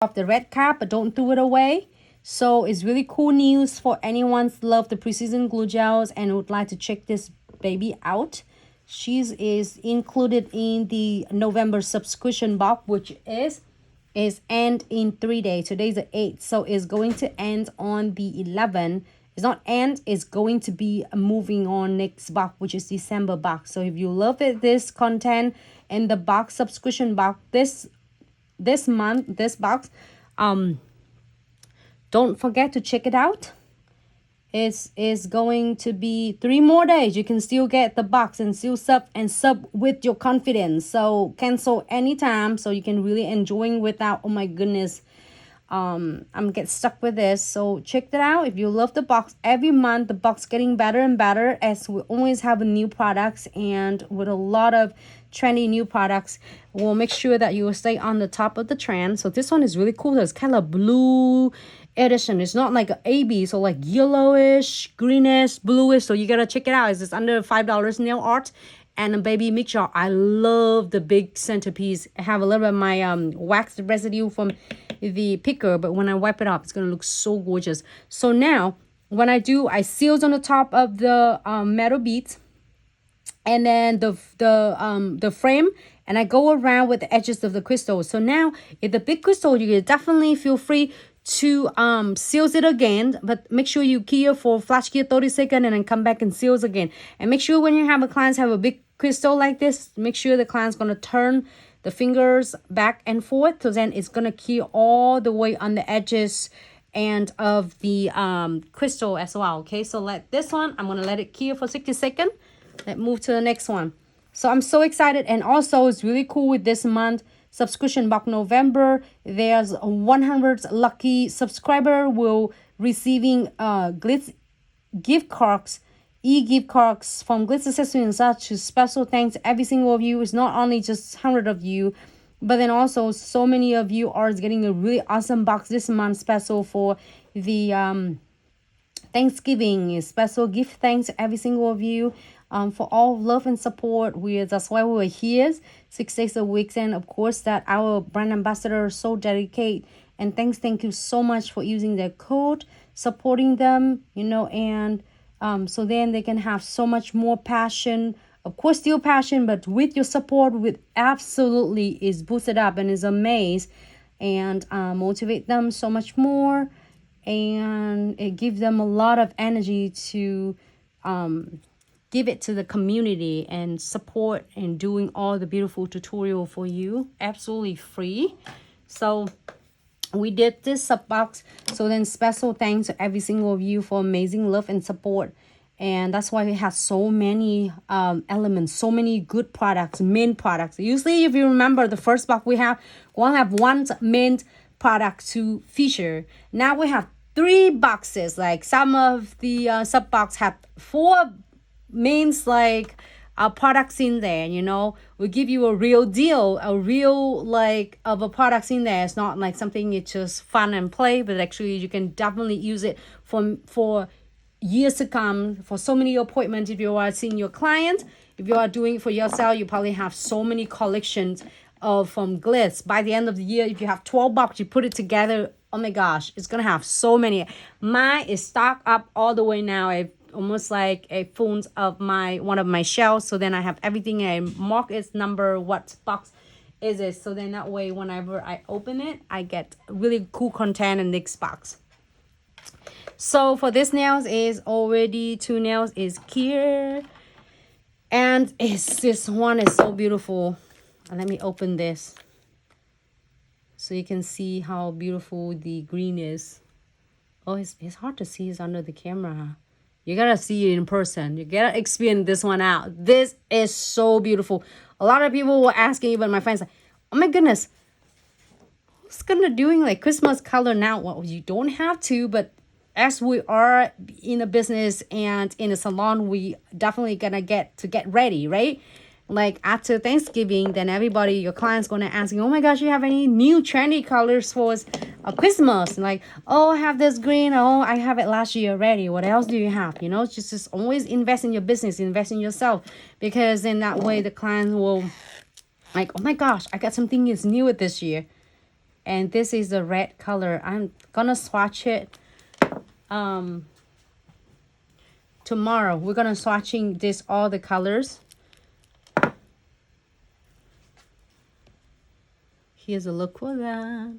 off the red cap, but don't throw it away. So it's really cool news for anyone's love the Precision Glue Gels and would like to check this baby out. She is included in the November subscription box, which is end in 3 days. Today's the 8th, so it's going to end on the 11th. It's not end, it's going to be moving on next box, which is December box. So if you love it, this content and the box subscription box this month, this box, don't forget to check it out. It's going to be 3 more days. You can still get the box and still sub with your confidence. So cancel anytime so you can really enjoy without, oh my goodness, I'm get stuck with this. So check that out. If you love the box, every month the box getting better and better as we always have new products, and with a lot of trendy new products, we'll make sure that you will stay on the top of the trend. So this one is really cool. It's kind of blue edition. It's not like an AB, so like yellowish, greenish, bluish. So you gotta check it out. It's under $5 nail art. And a baby mixture. I love the big centerpiece. I have a little bit of my wax residue from the picker, but when I wipe it up, it's gonna look so gorgeous. So now when I seals on the top of the metal beads, and then the frame, and I go around with the edges of the crystal. So now if the big crystal, you can definitely feel free to seals it again, but make sure you key for flash key 30 seconds and then come back and seals again. And make sure when you have a clients have a big crystal like this, make sure the client's gonna turn the fingers back and forth, so then it's gonna key all the way on the edges and of the crystal as well. Okay, so let this one, I'm gonna let it key for 60 seconds. Let's move to the next one. So I'm so excited, and also it's really cool with this month subscription box November. There's 100 lucky subscriber will receiving Glitz gift cards, gift cards from Glitz Accessories and such. Special thanks to every single of you. It's not only just 100 of you, but then also so many of you are getting a really awesome box this month, special for the Thanksgiving. Special gift thanks to every single of you. For all love and support. That's why we're here 6 days a week, and of course that our brand ambassador so dedicate, and thank you so much for using their code, supporting them, and so then they can have so much more passion, of course still passion, but with your support, with absolutely is boosted up and is amazed, and motivate them so much more, and it gives them a lot of energy to give it to the community and support and doing all the beautiful tutorial for you absolutely free. So we did this sub box, so then special thanks to every single of you for amazing love and support. And that's why we have so many elements, so many good products, main products. Usually if you remember the first box, we'll have one main product to feature. Now we have 3 boxes. Like some of the sub box have 4 means like products in there, we give you a real deal, a real like of a products in there. It's not like something it's just fun and play, but actually you can definitely use it for years to come, for so many appointments. If you are seeing your clients, if you are doing it for yourself, you probably have so many collections of from Glitz. By the end of the year, if you have 12 boxes, you put it together, oh my gosh, it's gonna have so many. Mine is stocked up all the way now. Almost like a full of one of my shelves. So then I have everything. I mark its number, what box is it, so then that way whenever I open it, I get really cool content in next box. So for this nails is already 2 nails is here, and this one is so beautiful. Let me open this so you can see how beautiful the green is. Oh, it's hard to see, it's under the camera. You gotta see it in person. You gotta experience this one out. This is so beautiful. A lot of people were asking, even my friends, like, oh my goodness, who's gonna doing like Christmas color now? Well, you don't have to, but as we are in a business and in a salon, we definitely gonna get ready, right? Like after Thanksgiving, then everybody, your clients gonna ask you, oh my gosh, you have any new trendy colors for Christmas? Like, oh, I have this green. Oh, I have it last year already. What else do you have? Just always invest in your business, invest in yourself, because in that way the clients will like, oh my gosh, I got something is new with this year. And this is the red color. I'm gonna swatch it tomorrow. We're gonna swatching this all the colors. Here's a look for that.